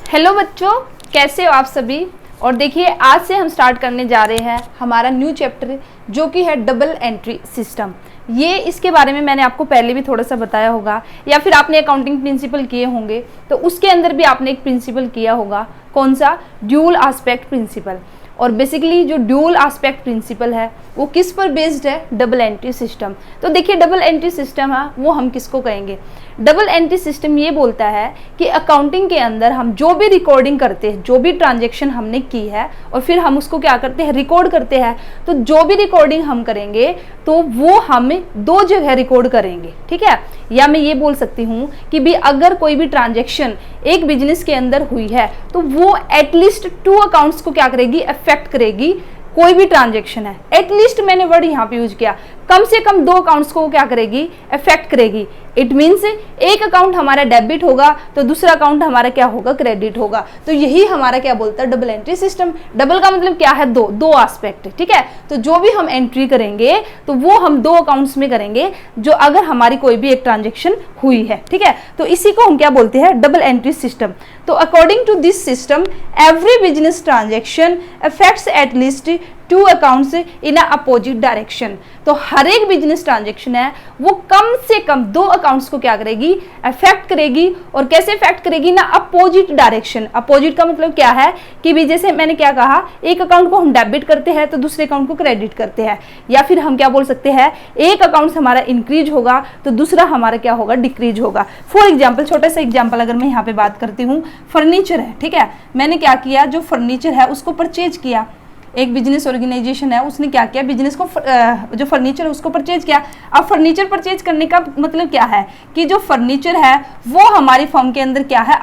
Hello बच्चों, कैसे हो आप सभी। और देखिए आज से हम स्टार्ट करने जा रहे हैं हमारा न्यू चैप्टर जो कि है डबल एंट्री सिस्टम। ये इसके बारे में मैंने आपको पहले भी थोड़ा सा बताया होगा या फिर आपने अकाउंटिंग प्रिंसिपल किए होंगे तो उसके अंदर भी आपने एक प्रिंसिपल किया होगा, कौन सा, ड्यूल एस्पेक्ट प्रिंसिपल। और बेसिकली जो ड्यूल एस्पेक्ट प्रिंसिपल है वो किस पर बेस्ड है, डबल एंट्री सिस्टम। तो देखिए डबल एंट्री सिस्टम है वो हम किसको कहेंगे, डबल एंट्री सिस्टम ये बोलता है कि अकाउंटिंग के अंदर हम जो भी रिकॉर्डिंग करते हैं, जो भी ट्रांजैक्शन हमने की है और फिर हम उसको क्या करते हैं, रिकॉर्ड करते हैं। तो जो भी रिकॉर्डिंग हम करेंगे तो वो हम दो जगह रिकॉर्ड करेंगे, ठीक है। या मैं ये बोल सकती हूँ कि भी अगर कोई भी ट्रांजैक्शन एक बिजनेस के अंदर हुई है तो वो एटलीस्ट 2 अकाउंट्स को क्या करेगी, अफेक्ट करेगी। कोई भी ट्रांजैक्शन है, एटलीस्ट मैंने वर्ड यहाँ पे यूज किया, कम से कम 2 अकाउंट्स को क्या करेगी, अफेक्ट करेगी। इट मीन्स एक अकाउंट हमारा डेबिट होगा तो दूसरा अकाउंट हमारा क्या होगा, क्रेडिट होगा। तो यही हमारा क्या बोलता है, डबल एंट्री सिस्टम। डबल का मतलब क्या है, दो एस्पेक्ट, ठीक है। तो जो भी हम एंट्री करेंगे तो वो हम 2 अकाउंट्स में करेंगे जो अगर हमारी कोई भी एक ट्रांजेक्शन हुई है, ठीक है। तो इसी को हम क्या बोलते हैं, डबल एंट्री सिस्टम। तो according to this system every business transaction affects at least 2 accounts in a opposite direction. तो हर एक बिजनेस ट्रांजेक्शन है वो कम से कम 2 अकाउंट्स को क्या करेगी, अफेक्ट करेगी। और कैसे अफेक्ट करेगी ना, अपोजिट डायरेक्शन। अपोजिट का मतलब क्या है कि भी जैसे मैंने क्या कहा, एक अकाउंट को हम डेबिट करते हैं तो दूसरे अकाउंट को क्रेडिट करते हैं। या फिर हम क्या बोल सकते हैं, एक अकाउंट हमारा इंक्रीज होगा तो दूसरा हमारा क्या होगा, डिक्रीज होगा। फॉर एग्जाम्पल, छोटा सा एग्जाम्पल अगर मैं यहाँ पे बात करती हूँ, फर्नीचर है, ठीक है। मैंने क्या किया, जो फर्नीचर है उसको परचेज किया। एक बिजनेस ऑर्गेनाइजेशन है, उसने क्या किया, बिजनेस को जो फर्नीचर है उसको परचेज किया। अब फर्नीचर परचेज करने का मतलब क्या है कि जो फर्नीचर है वो हमारी फर्म के अंदर क्या है,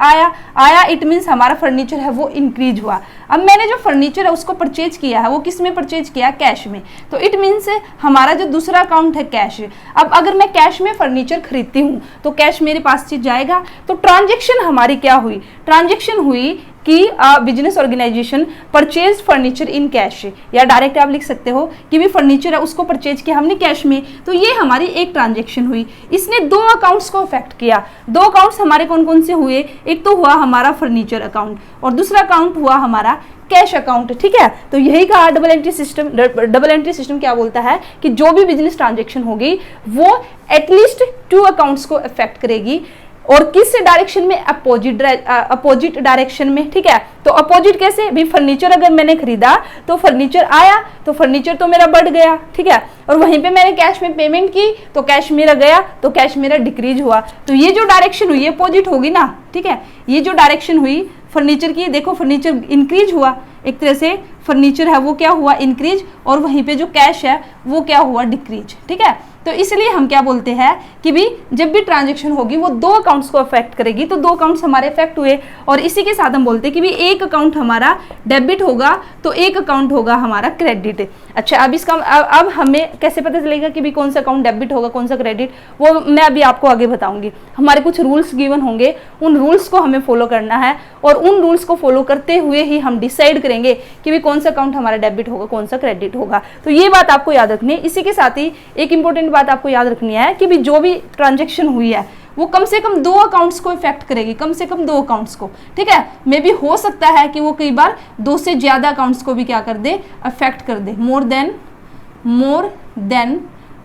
आया। इट मीन्स हमारा फर्नीचर है वो इंक्रीज हुआ। अब मैंने जो फर्नीचर है उसको परचेज किया है वो किस में परचेज किया, कैश में। तो इट मीन्स हमारा जो दूसरा अकाउंट है कैश। अब अगर मैं कैश में फर्नीचर खरीदती हूँ तो कैश मेरे पास चीज जाएगा। तो ट्रांजेक्शन हमारी क्या हुई, ट्रांजेक्शन हुई कि business organisation purchase furniture in cash. या डायरेक्ट आप लिख सकते हो कि भी फर्नीचर है उसको परचेज किया हमने कैश में। तो ये हमारी एक ट्रांजैक्शन हुई, इसने 2 अकाउंट्स को अफेक्ट किया। 2 अकाउंट्स हमारे कौन कौन से हुए, एक तो हुआ हमारा फर्नीचर अकाउंट और दूसरा अकाउंट हुआ हमारा कैश अकाउंट, ठीक है। तो यही कहा double entry system. Double entry system क्या बोलता है कि जो भी बिजनेस ट्रांजैक्शन होगी वो एटलीस्ट 2 अकाउंट्स को अफेक्ट करेगी। और किस डायरेक्शन में, अपोजिट डायरेक्शन में, ठीक है। तो अपोजिट कैसे, भी फर्नीचर अगर मैंने खरीदा तो फर्नीचर आया तो फर्नीचर तो मेरा बढ़ गया, ठीक है। और वहीं पे मैंने कैश में पेमेंट की तो कैश मेरा गया तो कैश मेरा डिक्रीज हुआ। तो ये जो डायरेक्शन हुई अपोजिट होगी ना, ठीक है। ये जो डायरेक्शन हुई फर्नीचर की, देखो फर्नीचर इंक्रीज हुआ, एक तरह से फर्नीचर है वो क्या हुआ, इंक्रीज। और वहीं पे जो कैश है वो क्या हुआ, डिक्रीज, ठीक है। तो इसलिए हम क्या बोलते हैं कि भी जब भी ट्रांजैक्शन होगी वो 2 अकाउंट्स को अफेक्ट करेगी। तो 2 अकाउंट्स हमारे अफेक्ट हुए और इसी के साथ हम बोलते हैं कि भी एक अकाउंट हमारा डेबिट होगा तो एक अकाउंट होगा हमारा क्रेडिट। अच्छा, अब इसका अब हमें कैसे पता चलेगा कि भी कौन सा अकाउंट डेबिट होगा कौन सा क्रेडिट, वो मैं अभी आपको आगे बताऊंगी। हमारे कुछ रूल्स गिवन होंगे, उन रूल्स को हमें फॉलो करना है और उन रूल्स को फॉलो करते हुए ही हम डिसाइड करेंगे कि भी कौन सा अकाउंट हमारा डेबिट होगा कौन सा क्रेडिट होगा। तो ये बात आपको याद रखनी है। इसी के साथ ही एक इंपॉर्टेंट बात आपको याद रखनी है कि भी जो भी ट्रांजैक्शन हुई है वो कम से कम 2 अकाउंट्स को इफेक्ट करेगी, कम से कम 2 अकाउंट्स को, ठीक है। मे भी हो सकता है कि वो कई बार 2 से ज्यादा अकाउंट्स को भी क्या कर दे, अफेक्ट कर दे। मोर देन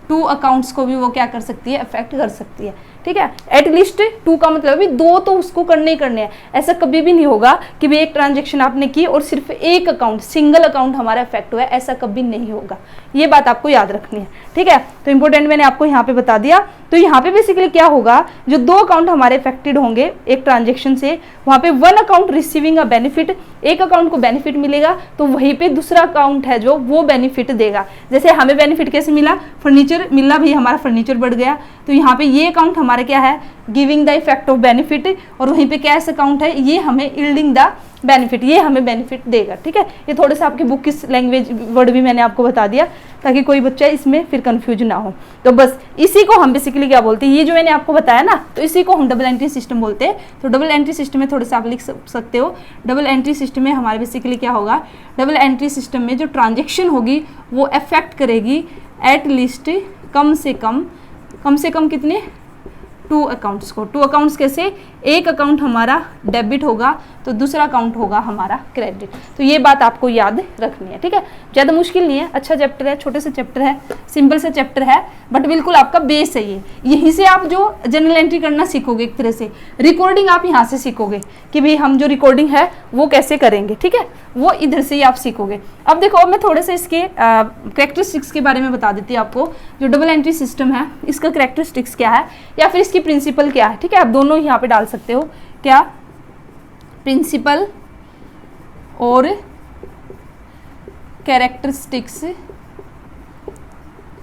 2 अकाउंट्स को भी वो क्या कर सकती है, अफेक्ट कर सकती है, ठीक है। एटलीस्ट 2 का मतलब भी 2 तो उसको करने ही करने हैं। ऐसा कभी भी नहीं होगा कि भी एक ट्रांजैक्शन आपने की और सिर्फ एक अकाउंट, सिंगल अकाउंट हमारा अफेक्ट हुआ है, ऐसा कभी नहीं होगा। ये बात आपको याद रखनी है, ठीक है। तो इंपॉर्टेंट मैंने आपको यहाँ पे बता दिया। तो यहाँ पे बेसिकली क्या होगा, जो 2 अकाउंट हमारे अफेक्टेड होंगे एक ट्रांजेक्शन से, वहाँ पे 1 अकाउंट रिसीविंग अ बेनिफिट, एक अकाउंट को बेनिफिट मिलेगा तो वहीं पे दूसरा अकाउंट है जो वो बेनिफिट देगा। जैसे हमें बेनिफिट कैसे मिला, फर्नीचर मिला, भी हमारा फर्नीचर बढ़ गया तो यहाँ पे ये अकाउंट हमारा क्या है, giving the effect of benefit. और वहीं पे कैश अकाउंट है, ये हमें यील्डिंग द बेनिफिट, ये हमें बेनिफिट देगा, ठीक है। ये थोड़ा सा आपकी बुक की लैंग्वेज वर्ड भी मैंने आपको बता दिया ताकि कोई बच्चा इसमें फिर कंफ्यूज ना हो। तो बस इसी को हम बेसिकली क्या बोलते हैं, ये जो मैंने आपको बताया ना, तो इसी को हम डबल एंट्री सिस्टम बोलते हैं। तो डबल एंट्री सिस्टम में थोड़ा सा आप लिख सकते हो, डबल एंट्री सिस्टम में हमारे बेसिकली क्या होगा, डबल एंट्री सिस्टम में जो ट्रांजेक्शन होगी वो अफेक्ट करेगी एटलीस्ट कम से कम कितने टू अकाउंट्स को। टू अकाउंट्स कैसे, एक अकाउंट हमारा डेबिट होगा तो दूसरा अकाउंट होगा हमारा क्रेडिट। तो ये बात आपको याद रखनी है, ठीक है। ज़्यादा मुश्किल नहीं है, अच्छा चैप्टर है, छोटे से चैप्टर है, सिंपल से चैप्टर है, बट बिल्कुल आपका बेस है ये। यहीं से आप जो जनरल एंट्री करना सीखोगे, एक तरह से रिकॉर्डिंग आप यहाँ से सीखोगे कि भाई हम जो रिकॉर्डिंग है वो कैसे करेंगे, ठीक है, वो इधर से ही आप सीखोगे। अब देखो मैं थोड़े से इसके कैरेक्टरिस्टिक्स के बारे में बता देती हूँ आपको। जो डबल एंट्री सिस्टम है इसका कैरेक्टरिस्टिक्स क्या है या फिर इसकी प्रिंसिपल क्या है, ठीक है। आप दोनों यहाँ पे डाल सकते हो, क्या प्रिंसिपल और कैरेक्टरिस्टिक्स,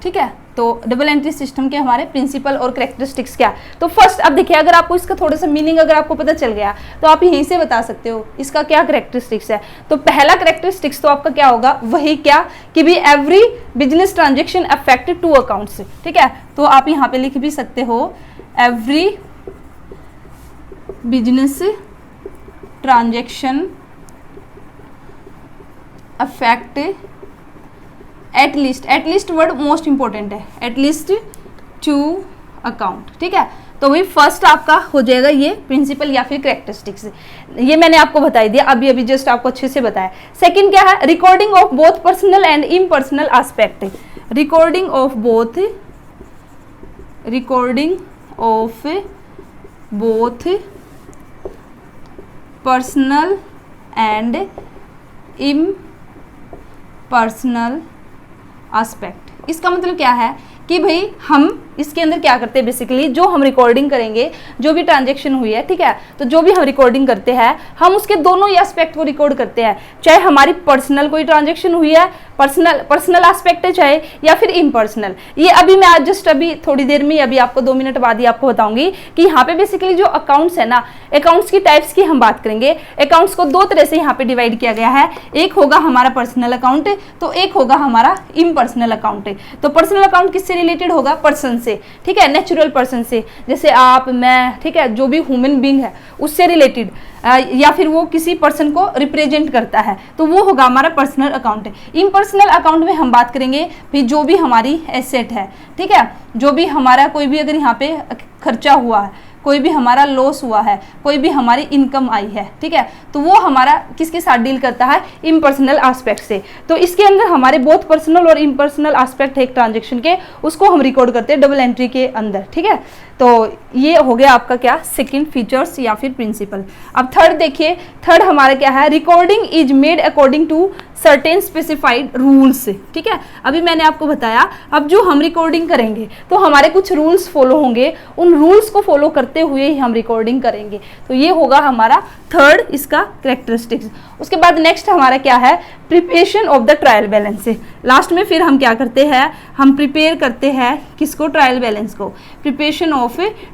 ठीक है। तो डबल एंट्री सिस्टम के हमारे प्रिंसिपल और कैरेक्टरिस्टिक्स क्या है। तो फर्स्ट अब देखिए, अगर आपको इसका थोड़ा सा मीनिंग अगर आपको पता चल गया तो आप यहीं से बता सकते हो इसका क्या कैरेक्टरिस्टिक्स है। तो पहला कैरेक्टरिस्टिक्स तो आपका क्या होगा, वही क्या कि भी every business transaction affected to accounts, ठीक है। तो आप यहाँ पे लिख भी सकते हो every business transaction affect at least word most important है, एट लीस्ट टू अकाउंट, ठीक है। तो वही फर्स्ट आपका हो जाएगा ये प्रिंसिपल या फिर कैरेक्टरिस्टिक्स, ये मैंने आपको बता दिया अभी जस्ट आपको अच्छे से बताया। सेकंड क्या है, recording of both personal and impersonal aspect, recording of both personal and impersonal aspect. इसका मतलब क्या है कि भाई हम इसके अंदर क्या करते हैं, बेसिकली जो हम रिकॉर्डिंग करेंगे, जो भी ट्रांजैक्शन हुई है, ठीक है, तो जो भी हम रिकॉर्डिंग करते हैं हम उसके दोनों ही एस्पेक्ट को रिकॉर्ड करते हैं। चाहे हमारी पर्सनल कोई ट्रांजैक्शन हुई है, पर्सनल एस्पेक्ट है चाहे, या फिर इम्पर्सनल। ये अभी मैं आज जस्ट अभी थोड़ी देर में अभी आपको 2 मिनट बाद ही आपको बताऊंगी कि यहाँ पे बेसिकली जो अकाउंट्स है ना, अकाउंट्स की टाइप्स की हम बात करेंगे। अकाउंट्स को 2 तरह से यहाँ पे डिवाइड किया गया है, एक होगा हमारा पर्सनल अकाउंट, तो एक होगा हमारा इम्पर्सनल अकाउंट। तो पर्सनल अकाउंट किससे रिलेटेड होगा, पर्सन से, ठीक है, नेचुरल पर्सन से, जैसे आप, मैं, ठीक है, जो भी ह्यूमन बीइंग है उससे रिलेटेड, या फिर वो किसी पर्सन को रिप्रेजेंट करता है, तो वो होगा हमारा पर्सनल अकाउंट। इम्पर्सनल अकाउंट में हम बात करेंगे फिर जो भी हमारी एसेट है, ठीक है, जो भी हमारा कोई भी अगर यहाँ पे खर्चा हुआ है, कोई भी हमारा लॉस हुआ है, कोई भी हमारी इनकम आई है, ठीक है, तो वो हमारा किसके साथ डील करता है, इम्पर्सनल एस्पेक्ट से। तो इसके अंदर हमारे बहुत पर्सनल और इम्पर्सनल एस्पेक्ट है एक ट्रांजैक्शन के, उसको हम रिकॉर्ड करते हैं डबल एंट्री के अंदर, ठीक है। तो ये हो गया आपका क्या, सेकंड फीचर्स या फिर प्रिंसिपल। अब थर्ड देखिए, थर्ड हमारा क्या है, recording is made according to certain specified rules, ठीक है। अभी मैंने आपको बताया, अब जो हम रिकॉर्डिंग करेंगे तो हमारे कुछ रूल्स फॉलो होंगे, उन रूल्स को फॉलो करते हुए ही हम रिकॉर्डिंग करेंगे। तो ये होगा हमारा थर्ड इसका कैरेक्टरिस्टिक्स। उसके बाद नेक्स्ट हमारा क्या है, preparation of the trial balance. Last में फिर हम क्या करते हैं, हम प्रिपेयर करते हैं किसको, ट्रायल बैलेंस को, प्रिपरेशन ऑफ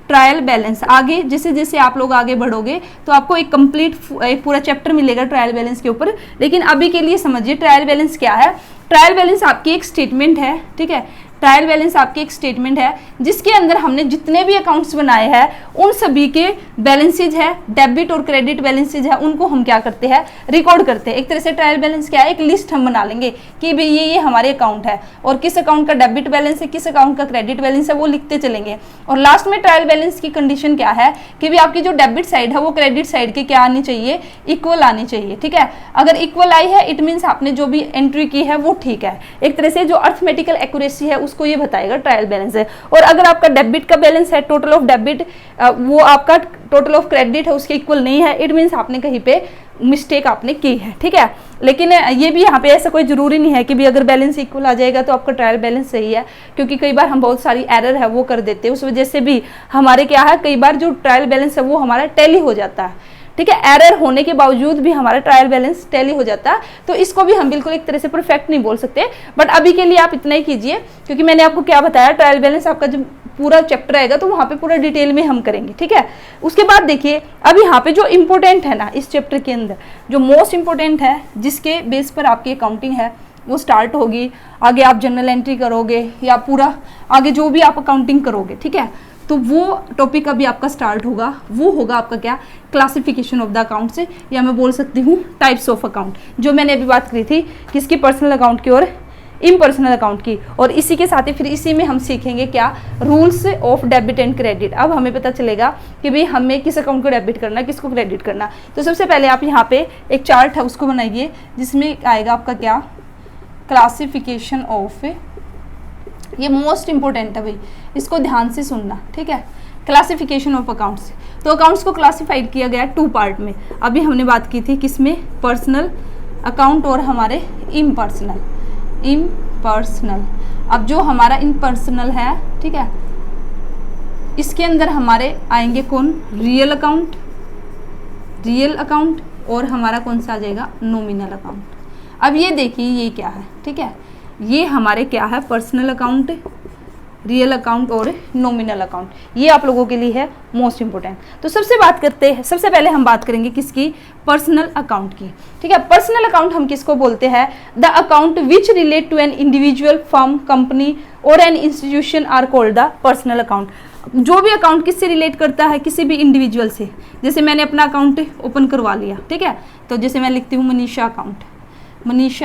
ट्रायल बैलेंस। आगे जैसे जैसे आप लोग आगे बढ़ोगे तो आपको एक कंप्लीट एक पूरा चैप्टर मिलेगा ट्रायल बैलेंस के ऊपर, लेकिन अभी के लिए समझिए ट्रायल बैलेंस क्या है। ट्रायल बैलेंस आपकी एक स्टेटमेंट है, ठीक है, ट्रायल बैलेंस आपकी एक स्टेटमेंट है जिसके अंदर हमने जितने भी अकाउंट्स बनाए हैं उन सभी के बैलेंसेज है, डेबिट और क्रेडिट बैलेंसेज है, उनको हम क्या करते हैं, रिकॉर्ड करते हैं। एक तरह से ट्रायल बैलेंस क्या है, एक लिस्ट हम बना लेंगे कि भाई ये हमारे अकाउंट है और किस अकाउंट का डेबिट बैलेंस है, किस अकाउंट का क्रेडिट बैलेंस है, वो लिखते चलेंगे। और लास्ट में ट्रायल बैलेंस की कंडीशन क्या है कि भाई आपकी जो डेबिट साइड है वो क्रेडिट साइड के क्या आनी चाहिए, इक्वल आनी चाहिए, ठीक है। अगर इक्वल आई है इट मीन्स आपने जो भी एंट्री की है वो ठीक है। एक तरह से जो अर्थमेटिकल एक्यूरेसी है उसको ये बताएगा ट्रायल बैलेंस है। और अगर आपका डेबिट का बैलेंस है, टोटल ऑफ डेबिट वो आपका टोटल ऑफ क्रेडिट है उसके इक्वल नहीं है, इट मीन्स आपने कहीं पे मिस्टेक आपने की है, ठीक है। लेकिन ये भी यहाँ पे ऐसा कोई जरूरी नहीं है कि भी अगर बैलेंस इक्वल आ जाएगा तो आपका ट्रायल बैलेंस सही है, क्योंकि कई बार हम बहुत सारी एरर है वो कर देते हैं, उस वजह से भी हमारे क्या है, कई बार जो ट्रायल बैलेंस है वो हमारा टैली हो जाता है, ठीक है। एरर होने के बावजूद भी हमारा ट्रायल बैलेंस टैली हो जाता है, तो इसको भी हम बिल्कुल एक तरह से परफेक्ट नहीं बोल सकते, बट अभी के लिए आप इतना ही कीजिए, क्योंकि मैंने आपको क्या बताया, ट्रायल बैलेंस आपका जब पूरा चैप्टर आएगा तो वहाँ पे पूरा डिटेल में हम करेंगे, ठीक है। उसके बाद देखिए अब यहाँ पे जो इम्पोर्टेंट है ना इस चैप्टर के अंदर, जो मोस्ट इम्पोर्टेंट है, जिसके बेस पर आपकी अकाउंटिंग है वो स्टार्ट होगी, आगे आप जनरल एंट्री करोगे या पूरा आगे जो भी आप अकाउंटिंग करोगे, ठीक है, तो वो टॉपिक अभी आपका स्टार्ट होगा, वो होगा आपका क्या, क्लासिफिकेशन ऑफ द अकाउंट्स, या मैं बोल सकती हूँ टाइप्स ऑफ अकाउंट, जो मैंने अभी बात करी थी किसकी, पर्सनल अकाउंट की और इम्पर्सनल अकाउंट की। और इसी के साथ ही फिर इसी में हम सीखेंगे क्या, rules of debit and credit. अब हमें पता चलेगा कि भाई हमें किस अकाउंट को डेबिट करना, किसको क्रेडिट करना। तो सबसे पहले आप यहाँ पे एक चार्ट है उसको बनाइए, जिसमें आएगा आपका क्या, क्लासिफिकेशन ऑफ, ये मोस्ट इंपॉर्टेंट है भाई, इसको ध्यान से सुनना, ठीक है। क्लासिफिकेशन ऑफ अकाउंट्स, तो अकाउंट्स को क्लासिफाइड किया गया 2 पार्ट में। अभी हमने बात की थी किसमें, पर्सनल अकाउंट और हमारे इम्पर्सनल। अब जो हमारा इम्पर्सनल है, ठीक है, इसके अंदर हमारे आएंगे कौन, रियल अकाउंट और हमारा कौन सा आ जाएगा, नॉमिनल अकाउंट। अब ये देखिए ये क्या है, ठीक है, ये हमारे क्या है, पर्सनल अकाउंट, रियल अकाउंट और नॉमिनल अकाउंट। ये आप लोगों के लिए है मोस्ट इंपोर्टेंट। तो सबसे पहले हम बात करेंगे किसकी, पर्सनल अकाउंट की, ठीक है। पर्सनल अकाउंट हम किसको बोलते हैं, the account which relate to an individual, firm, company और an institution are called the personal account. जो भी अकाउंट किससे रिलेट करता है, किसी भी इंडिविजुअल से। जैसे मैंने अपना अकाउंट ओपन करवा लिया, ठीक है, तो जैसे मैं लिखती हूँ मनीषा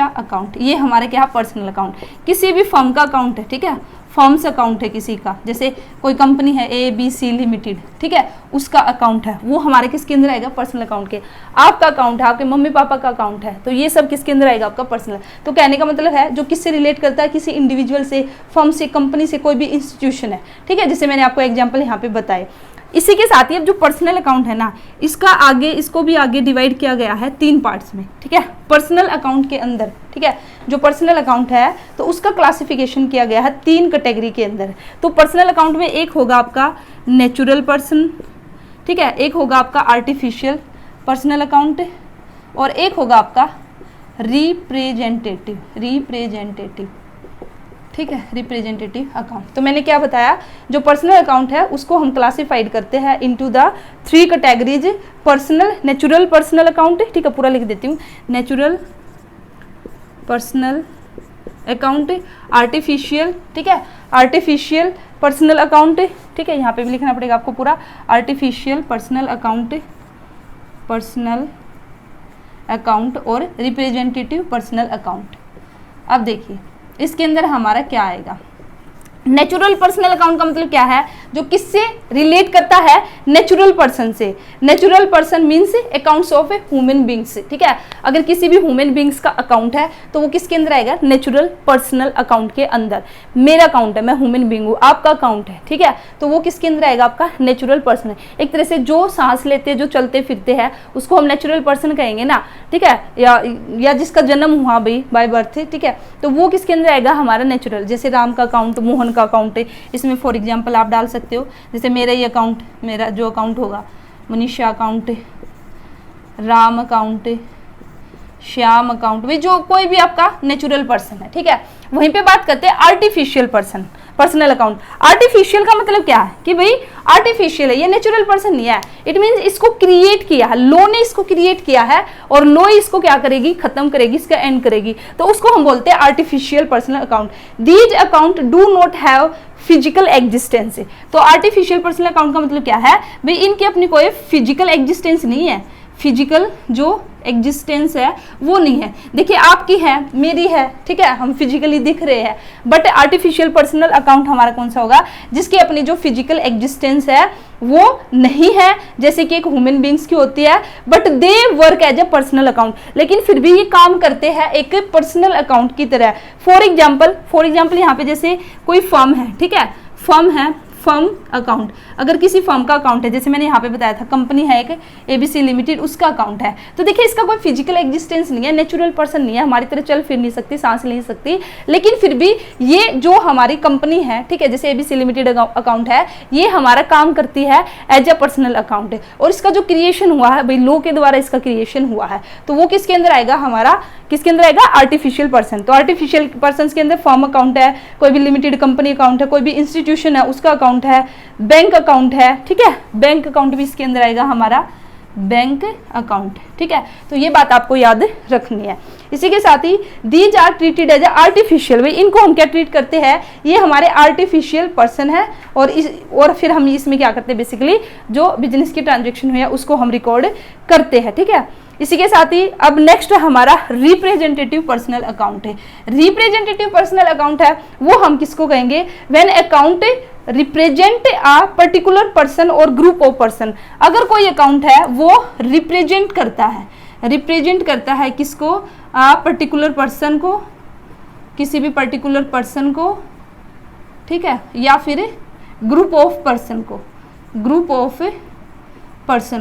अकाउंट, ये हमारे क्या, पर्सनल अकाउंट। किसी भी फर्म का अकाउंट है, ठीक है, फर्म्स अकाउंट है किसी का, जैसे कोई कंपनी है ABC लिमिटेड, ठीक है, उसका अकाउंट है, वो हमारे किसके अंदर आएगा, पर्सनल अकाउंट के। आपका अकाउंट है, आपके मम्मी पापा का अकाउंट है, तो ये सब किसके अंदर आएगा, आपका पर्सनल। तो कहने का मतलब है जो किससे रिलेट करता है, किसी इंडिविजुअल से, फर्म से, कंपनी से, कोई भी इंस्टीट्यूशन है, ठीक है, जैसे मैंने आपको एग्जाम्पल यहाँ पे बताए। इसी के साथ ही अब जो पर्सनल अकाउंट है ना, इसको भी आगे डिवाइड किया गया है 3 पार्ट्स में, ठीक है, पर्सनल अकाउंट के अंदर, ठीक है। जो पर्सनल अकाउंट है तो उसका क्लासिफिकेशन किया गया है 3 कैटेगरी के अंदर। तो पर्सनल अकाउंट में एक होगा आपका नेचुरल पर्सन, ठीक है, एक होगा आपका आर्टिफिशियल पर्सनल अकाउंट और एक होगा आपका रिप्रेजेंटेटिव, ठीक है, रिप्रेजेंटेटिव अकाउंट। तो मैंने क्या बताया, जो पर्सनल अकाउंट है उसको हम क्लासिफाइड करते हैं into the 3 categories, natural personal account, ठीक है, पूरा लिख देती हूँ, नेचुरल पर्सनल अकाउंट, आर्टिफिशियल, ठीक है, आर्टिफिशियल पर्सनल अकाउंट, ठीक है, यहाँ पे भी लिखना पड़ेगा आपको पूरा, आर्टिफिशियल पर्सनल अकाउंट और रिप्रेजेंटेटिव पर्सनल अकाउंट। अब देखिए इसके अंदर हमारा क्या आएगा, नेचुरल पर्सनल अकाउंट का मतलब क्या है, जो किससे रिलेट करता है, नेचुरल पर्सन से। Natural person means accounts of human beings, ठीक है। अगर किसी भी ह्यूमन बींग्स का अकाउंट है तो वो किसके अंदर आएगा, नेचुरल पर्सनल अकाउंट के अंदर। मेरा अकाउंट है, मैं ह्यूमन बींग हूँ, आपका अकाउंट है, ठीक है, तो वो किसके अंदर आएगा, आपका नेचुरल पर्सन। एक तरह से जो सांस लेते, जो चलते फिरते हैं उसको हम नेचुरल पर्सन कहेंगे ना, ठीक है, या जिसका जन्म हुआ भाई बाय बर्थ, ठीक है, तो वो किसके अंदर आएगा, हमारा नेचुरल। जैसे राम का अकाउंट, मोहन का अकाउंट है, इसमें फॉर एग्जांपल आप डाल सकते हो, जैसे मेरा ये अकाउंट, मेरा जो अकाउंट होगा, Manisha account, Ram account, Shyam account, भी जो कोई भी आपका नेचुरल पर्सन है, ठीक है। वहीं पे बात करते हैं आर्टिफिशियल पर्सनल अकाउंट। आर्टिफिशियल का मतलब क्या है कि भाई आर्टिफिशियल है, ये नेचुरल पर्सन नहीं है, इट मींस इसको क्रिएट किया है, लॉ ने इसको क्रिएट किया है और लॉ इसको क्या करेगी, खत्म करेगी, इसका एंड करेगी, तो उसको हम बोलते हैं artificial personal account. These account do not have physical existence. तो आर्टिफिशियल पर्सनल अकाउंट का मतलब क्या है, भाई इनकी अपनी कोई फिजिकल एग्जिस्टेंस नहीं है, फिजिकल जो एग्जिस्टेंस है वो नहीं है। देखिए आपकी है, मेरी है, ठीक है, हम फिजिकली दिख रहे हैं, बट आर्टिफिशियल पर्सनल अकाउंट हमारा कौन सा होगा, जिसकी अपनी जो फिजिकल एग्जिस्टेंस है वो नहीं है, जैसे कि एक ह्यूमन बींग्स की होती है, but they work as a personal account, लेकिन फिर भी ये काम करते हैं एक पर्सनल अकाउंट की तरह। फॉर एग्जाम्पल यहाँ पे जैसे कोई फर्म है, ठीक है, फर्म अकाउंट, अगर किसी फर्म का अकाउंट है, जैसे मैंने यहाँ पे बताया था कंपनी है एक ABC लिमिटेड, उसका अकाउंट है, तो देखिए इसका कोई फिजिकल एग्जिस्टेंस नहीं है, नेचुरल पर्सन नहीं है, हमारी तरह चल फिर नहीं सकती, सांस ले नहीं सकती, लेकिन फिर भी ये जो हमारी कंपनी है, ठीक है, जैसे ABC लिमिटेड अकाउंट है, ये हमारा काम करती है एज ए पर्सनल अकाउंट, और इसका जो क्रिएशन हुआ है भाई लॉ के द्वारा इसका क्रिएशन हुआ है, तो वो किसके अंदर आएगा, हमारा किसके अंदर आएगा, आर्टिफिशियल पर्सन। तो आर्टिफिशियल पर्सन के अंदर फर्म अकाउंट है, कोई भी लिमिटेड कंपनी अकाउंट है, कोई भी इंस्टीट्यूशन है उसका अकाउंट है, बैंक अकाउंट है, ठीक है, बैंक अकाउंट भी इसके अंदर आएगा हमारा बैंक अकाउंट, ठीक है। तो ये बात आपको याद रखनी है। इसी के साथ ही these are treated as artificial, भाई इनको हम क्या ट्रीट करते हैं, ये हमारे आर्टिफिशियल पर्सन है, और फिर हम इसमें क्या करते हैं, बेसिकली जो बिजनेस की ट्रांजेक्शन हुई है उसको हम रिकॉर्ड करते हैं, ठीक है। इसी के साथ ही अब नेक्स्ट हमारा रिप्रेजेंटेटिव पर्सनल अकाउंट है। रिप्रेजेंटेटिव पर्सनल अकाउंट है वो हम किसको कहेंगे, when account represent a particular person और ग्रुप ऑफ पर्सन। अगर कोई अकाउंट है वो रिप्रेजेंट करता है किसको, पर्टिकुलर पर्सन को, किसी भी पर्टिकुलर पर्सन को, ठीक है, या फिर ग्रुप ऑफ पर्सन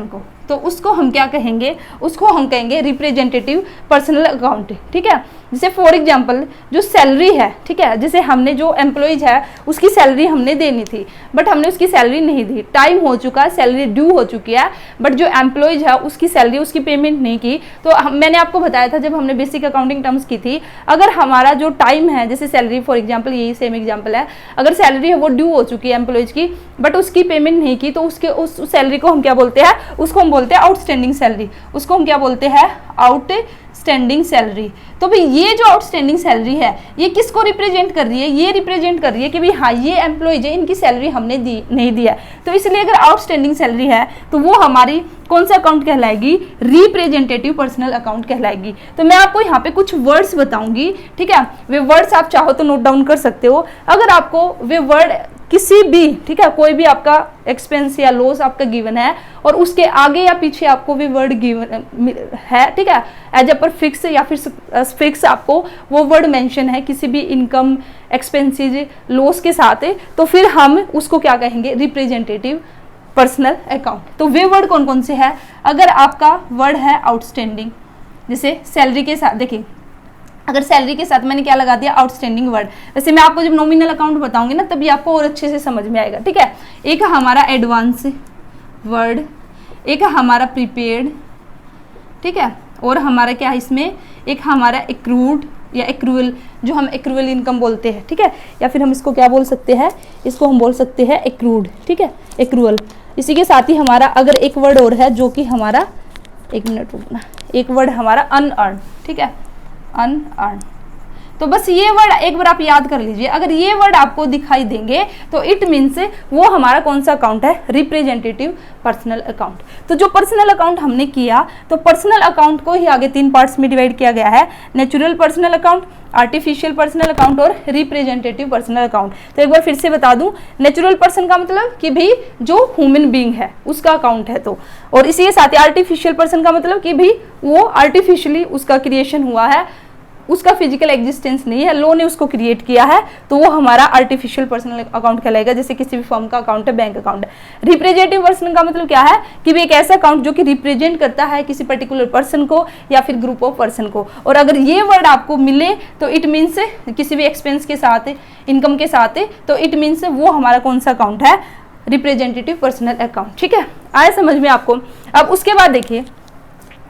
को, तो उसको हम क्या कहेंगे, उसको हम कहेंगे रिप्रेजेंटेटिव पर्सनल अकाउंट, ठीक है। जैसे फॉर एग्जांपल जो सैलरी है, ठीक है, जैसे हमने जो एम्प्लॉइज है उसकी सैलरी हमने देनी थी बट हमने उसकी सैलरी नहीं दी, टाइम हो चुका है, सैलरी ड्यू हो चुकी है, बट जो एम्प्लॉइज है उसकी सैलरी, उसकी पेमेंट नहीं की। तो मैंने आपको बताया था जब हमने बेसिक अकाउंटिंग टर्म्स की थी, अगर हमारा जो टाइम है, जैसे सैलरी फॉर एग्जाम्पल, यही सेम एग्जाम्पल है, अगर सैलरी है वो ड्यू हो चुकी है एम्प्लॉइज की बट उसकी पेमेंट नहीं की, तो उस सैलरी को हम क्या बोलते हैं, उसको हम बोलते हैं आउटस्टैंडिंग सैलरी, उसको हम क्या बोलते हैं, आउटस्टैंडिंग सैलरी। तो भाई ये जो आउटस्टैंडिंग सैलरी है ये किसको रिप्रेजेंट कर रही है, ये रिप्रेजेंट कर रही है कि भाई हाँ ये एम्प्लॉइज है, इनकी सैलरी हमने नहीं दिया। तो इसलिए अगर आउटस्टैंडिंग सैलरी है तो वो हमारी कौन सा अकाउंट कहलाएगी, रिप्रेजेंटेटिव पर्सनल अकाउंट कहलाएगी। तो मैं आपको यहाँ पे कुछ वर्ड्स बताऊंगी, ठीक है, वे वर्ड्स आप चाहो तो नोट डाउन कर सकते हो। अगर आपको वे वर्ड किसी भी, ठीक है, कोई भी आपका एक्सपेंस या लॉस आपका गिवन है और उसके आगे या पीछे आपको भी वर्ड गिवन है, ठीक है, एज अ पर फिक्स या फिर फिक्स आपको वो वर्ड मेंशन है किसी भी इनकम, एक्सपेंसेस, लॉस के साथ है, तो फिर हम उसको क्या कहेंगे, रिप्रेजेंटेटिव पर्सनल अकाउंट। तो वे वर्ड कौन कौन से है, अगर आपका वर्ड है आउटस्टैंडिंग, जैसे सैलरी के साथ, देखिए अगर सैलरी के साथ मैंने क्या लगा दिया, आउटस्टैंडिंग वर्ड। वैसे मैं आपको जब नॉमिनल अकाउंट बताऊंगी ना तभी आपको और अच्छे से समझ में आएगा, ठीक है। एक हमारा एडवांस वर्ड, एक हमारा प्रीपेड, ठीक है, और हमारा क्या है इसमें, एक हमारा एक्रूड या एक्रूअल, जो हम एक्रूअल इनकम बोलते हैं, ठीक है, या फिर हम इसको क्या बोल सकते हैं, इसको हम बोल सकते हैं एक्रूड, ठीक है, एक्रूअल। इसी के साथ ही हमारा अगर एक वर्ड और है जो कि हमारा, एक मिनट रुकना, एक वर्ड हमारा अनअर्न, ठीक है, अनअर्न। तो बस ये वर्ड एक बार आप याद कर लीजिए, अगर ये वर्ड आपको दिखाई देंगे तो इट मीन्स वो हमारा कौन सा अकाउंट है, रिप्रेजेंटेटिव पर्सनल अकाउंट। तो जो पर्सनल अकाउंट हमने किया, तो पर्सनल अकाउंट को ही आगे 3 पार्ट्स में डिवाइड किया गया है, natural personal account, artificial personal account और रिप्रेजेंटेटिव पर्सनल अकाउंट। तो एक बार फिर से बता दूं, नेचुरल पर्सन का मतलब कि भाई जो ह्यूमन बीइंग है उसका अकाउंट है, तो और इसी के साथ ही आर्टिफिशियल पर्सन का मतलब कि भाई वो आर्टिफिशियली उसका क्रिएशन हुआ है, उसका फिजिकल एग्जिस्टेंस नहीं है, लॉ ने उसको क्रिएट किया है, तो वो हमारा आर्टिफिशियल पर्सनल अकाउंट कहलाएगा, जैसे किसी भी फर्म का अकाउंट है, बैंक अकाउंट है। रिप्रेजेंटेटिव पर्सन का मतलब क्या है कि भी एक ऐसा अकाउंट जो कि रिप्रेजेंट करता है किसी पर्टिकुलर पर्सन को या फिर ग्रुप ऑफ पर्सन को। और अगर ये वर्ड आपको मिले तो इट मीन्स किसी भी एक्सपेंस के साथ, इनकम के साथ, तो इट मीन्स वो हमारा कौन सा अकाउंट है, रिप्रेजेंटेटिव पर्सनल अकाउंट, ठीक है, आए समझ में आपको। अब उसके बाद देखिए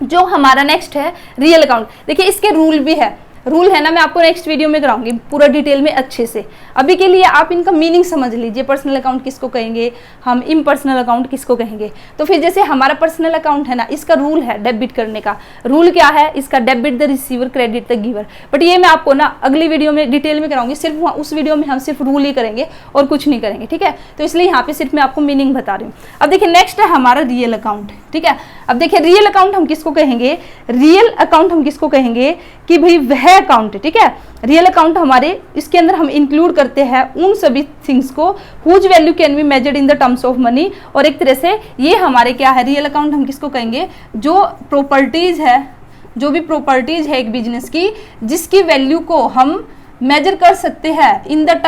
जो हमारा नेक्स्ट है रियल अकाउंट। देखिए इसके रूल भी है, रूल है ना, मैं आपको नेक्स्ट वीडियो में कराऊंगी पूरा डिटेल में अच्छे से। अभी के लिए आप इनका मीनिंग समझ लीजिए, पर्सनल अकाउंट किसको कहेंगे, हम इम्पर्सनल अकाउंट किसको कहेंगे। तो फिर जैसे हमारा पर्सनल अकाउंट है ना, इसका रूल है डेबिट करने का। रूल क्या है इसका, debit the receiver, credit the giver. But ये मैं आपको ना अगली वीडियो में डिटेल में कराऊंगी, सिर्फ उस वीडियो में हम सिर्फ रूल ही करेंगे और कुछ नहीं करेंगे, ठीक है। तो इसलिए यहाँ पे सिर्फ मैं आपको मीनिंग बता रही हूँ। अब देखिए नेक्स्ट है हमारा रियल अकाउंट, ठीक है। अब देखिए रियल अकाउंट हम किसको कहेंगे, रियल अकाउंट हम किसको कहेंगे कि भाई वह अकाउंट, ठीक है, रियल अकाउंट हमारे, इसके अंदर हम इंक्लूड करते हैं उन सभी थिंग्स को whose value can be measured in the terms of money. और एक तरह से ये हमारे क्या है, रियल अकाउंट हम किसको कहेंगे, जो प्रॉपर्टीज है, जो भी प्रॉपर्टीज है एक बिजनेस की, जिसकी वैल्यू को हम मेजर कर सकते हैं इन द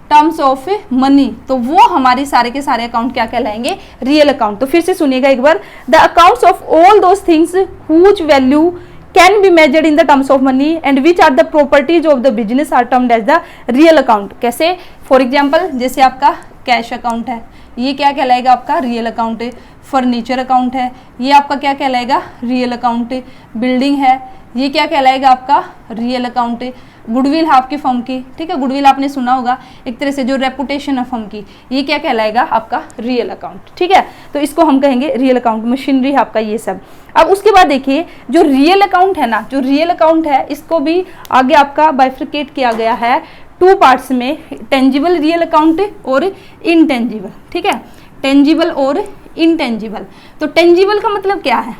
टर्म्स ऑफ मनी, तो वो हमारे सारे के सारे अकाउंट क्या कहलाएंगे, रियल अकाउंट। तो फिर से सुनिएगा एक बार, the accounts of all those things whose value can be measured in the terms of money and which are the properties of the business are termed as the real account. कैसे, for example जैसे आपका cash account है, ये क्या कहलाएगा आपका real account है। Furniture account है, ये आपका क्या कहलाएगा, रियल अकाउंट है। बिल्डिंग है, ये क्या कहलाएगा आपका, रियल अकाउंट है। गुडविल है आपकी फर्म की, ठीक है, गुडविल आपने सुना होगा, एक तरह से जो रेपुटेशन है फर्म की, ये क्या कहलाएगा आपका रियल अकाउंट, ठीक है। तो इसको हम कहेंगे रियल अकाउंट। मशीनरी है आपका ये सब। अब उसके बाद देखिए जो रियल अकाउंट है ना, जो रियल अकाउंट है इसको भी आगे आपका बाइफ्रिकेट किया गया है 2 पार्ट्स में, टेंजिबल रियल अकाउंट और इनटेंजिबल, ठीक है, टेंजिबल और इंटेंजिबल। तो टेंजिबल का मतलब क्या है?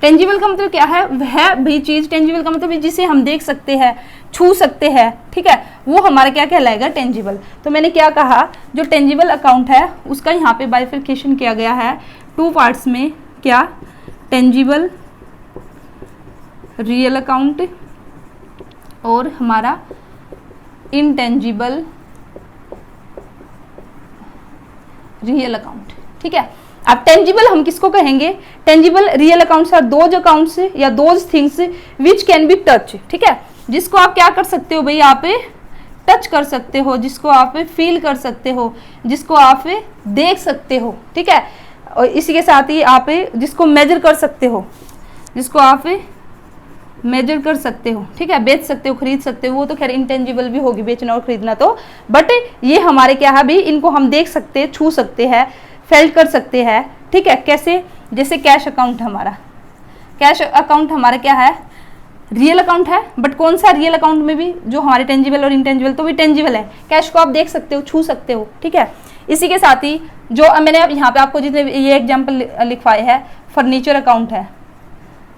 टेंजिबल का मतलब क्या है? वह भी चीज, टेंजिबल का मतलब जिसे हम देख सकते हैं, छू सकते हैं, ठीक है, वो हमारा क्या कहलाएगा? टेंजिबल। तो मैंने क्या कहा, जो टेंजिबल अकाउंट है उसका यहाँ पे बाइफिकेशन किया गया है 2 पार्ट्स में। क्या? टेंजिबल रियल अकाउंट और हमारा इंटेंजिबल रियल अकाउंट, ठीक है। अब टेंजिबल हम किसको कहेंगे? Tangible real accounts are those accounts या those things which can be touch, ठीक है, जिसको आप क्या कर सकते हो भाई? आप टच कर सकते हो, जिसको आप फील कर सकते हो, जिसको आप देख सकते हो, ठीक है। और इसी के साथ ही आप जिसको मेजर कर सकते हो, जिसको आप मेजर कर सकते हो, ठीक है, बेच सकते हो, खरीद सकते हो। वो तो खैर इंटेंजिबल भी होगी, बेचना और खरीदना तो, बट ये हमारे क्या है भाई? इनको हम देख सकते हैं, छू सकते हैं, फेल्ट कर सकते हैं, ठीक है। कैसे? जैसे कैश अकाउंट हमारा, कैश अकाउंट हमारा क्या है? रियल अकाउंट है, बट कौन सा? रियल अकाउंट में भी जो हमारे टेंजिबल और इंटेंजिबल तो भी टेंजिबल है। कैश को आप देख सकते हो, छू सकते हो, ठीक है। इसी के साथ ही जो मैंने यहाँ पे आपको जितने ये एग्जाम्पल लिखवाए हैं, फर्नीचर अकाउंट है।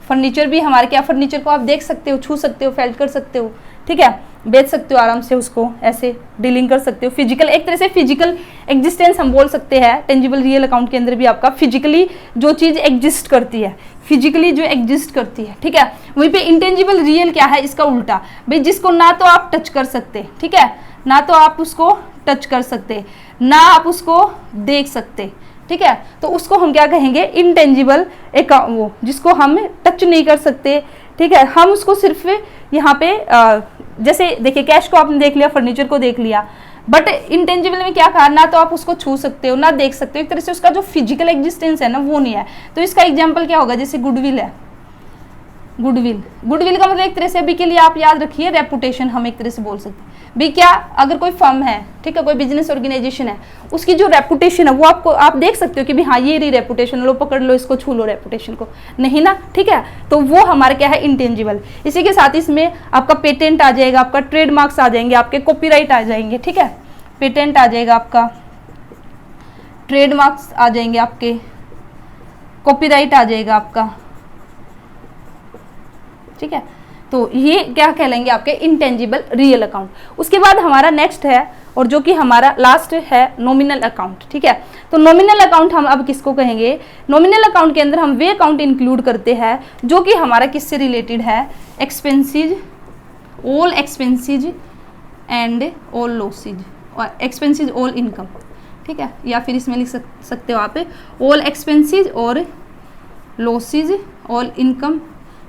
फर्नीचर भी हमारे क्या? फर्नीचर को आप देख सकते हो, छू सकते हो, फेल्ट कर सकते हो, ठीक है, बेच सकते हो आराम से, उसको ऐसे डीलिंग कर सकते हो। फिजिकल, एक तरह से फिजिकल एग्जिस्टेंस हम बोल सकते हैं। टेंजिबल रियल अकाउंट के अंदर भी आपका फिजिकली जो चीज़ एग्जिस्ट करती है, फिजिकली जो एग्जिस्ट करती है, ठीक है। वहीं पे इंटेंजिबल रियल क्या है? इसका उल्टा भाई, जिसको ना तो आप टच कर सकते, ठीक है, ना तो आप उसको टच कर सकते, ना आप उसको देख सकते, ठीक है, तो उसको हम क्या कहेंगे? इंटेंजिबल अकाउंट, वो जिसको हम टच नहीं कर सकते, ठीक है। हम उसको सिर्फ यहाँ पे जैसे देखिए, कैश को आपने देख लिया, फर्नीचर को देख लिया, बट इंटेंजिबल में क्या कहा? ना तो आप उसको छू सकते हो, ना देख सकते हो, एक तरह से उसका जो फिजिकल एग्जिस्टेंस है ना, वो नहीं है। तो इसका एग्जाम्पल क्या होगा? जैसे गुडविल है। गुडविल, गुडविल का मतलब एक तरह से अभी के लिए आप याद रखिए रेपुटेशन, हम एक तरह से बोल सकते हैं भी। क्या? अगर कोई फर्म है, ठीक है, कोई बिजनेस ऑर्गेनाइजेशन है, उसकी जो रेपुटेशन है वो आपको आप देख सकते हो कि भी हाँ ये रही रेपुटेशन, लो पकड़ लो इसको, छू लो रेपुटेशन को, नहीं ना, ठीक है। तो वो हमारा क्या है? इंटेंजिबल। इसी के साथ इसमें आपका पेटेंट आ जाएगा, आपका ट्रेडमार्क्स आ जाएंगे, आपके कॉपीराइट आ जाएंगे, ठीक है, पेटेंट आ जाएगा आपका, ट्रेडमार्क्स आ जाएंगे आपके, कॉपीराइट आ जाएगा आपका, ठीक है। तो ये क्या कहलाएंगे? आपके इंटेंजिबल रियल अकाउंट। उसके बाद हमारा नेक्स्ट है, और जो कि हमारा लास्ट है, नॉमिनल अकाउंट, ठीक है। तो नॉमिनल अकाउंट हम अब किसको कहेंगे? नॉमिनल अकाउंट के अंदर हम वे अकाउंट इंक्लूड करते हैं जो कि हमारा किससे रिलेटेड है? Expenses, all expenses and all losses, और एक्सपेंसिज ऑल इनकम, ठीक है, या फिर इसमें लिख सकते हो आप ऑल एक्सपेंसिज और losses, all income